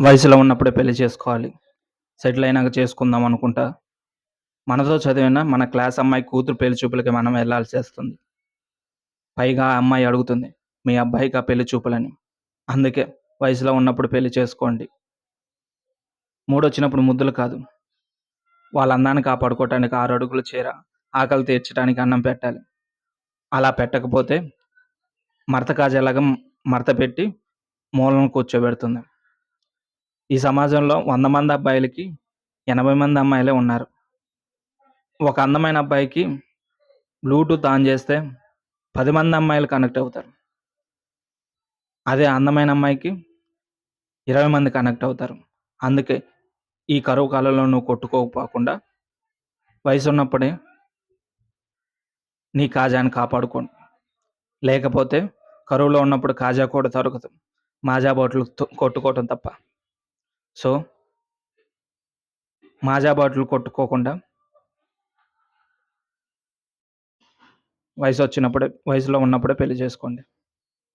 వయసులో ఉన్నప్పుడే పెళ్లి చేసుకోవాలి. సెటిల్ అయినాక చేసుకుందాం అనుకుంటా, మనతో చదివిన మన క్లాస్ అమ్మాయి కూతురు పెళ్లి చూపులకి మనం వెళ్ళాల్సొస్తుంది. పైగా ఆ అమ్మాయి అడుగుతుంది, "మీ అబ్బాయికా పెళ్లి చూపులని?" అందుకే వయసులో ఉన్నప్పుడు పెళ్లి చేసుకోండి. మూడొచ్చినప్పుడు ముద్దులు కాదు, వాళ్ళ అందాన్ని కాపాడుకోవటానికి 6 అడుగుల చీర, ఆకలి తీర్చడానికి అన్నం పెట్టాలి. అలా పెట్టకపోతే మడత కాజేలాగా మడత పెట్టి మూలన కూర్చోబెడుతుంది. ఈ సమాజంలో 100 మంది అబ్బాయిలకి 80 మంది అమ్మాయిలే ఉన్నారు. ఒక అందమైన అబ్బాయికి బ్లూటూత్ ఆన్ చేస్తే 10 మంది అమ్మాయిలు కనెక్ట్ అవుతారు. అదే అందమైన అమ్మాయికి 20 మంది కనెక్ట్ అవుతారు. అందుకే ఈ కరువు కాలంలో నువ్వు కొట్టుకోకపోకుండా వయసున్నప్పుడే నీ కాజాని కాపాడుకో. లేకపోతే కరువులో ఉన్నప్పుడు కాజా కూడా దొరకదు. మాజా బాటిల్ కొట్టుకోవటం తప్ప. సో, మాజా బాటిల్ కొట్టుకోకుండా వయసులో ఉన్నప్పుడే పెళ్లి చేసుకోండి.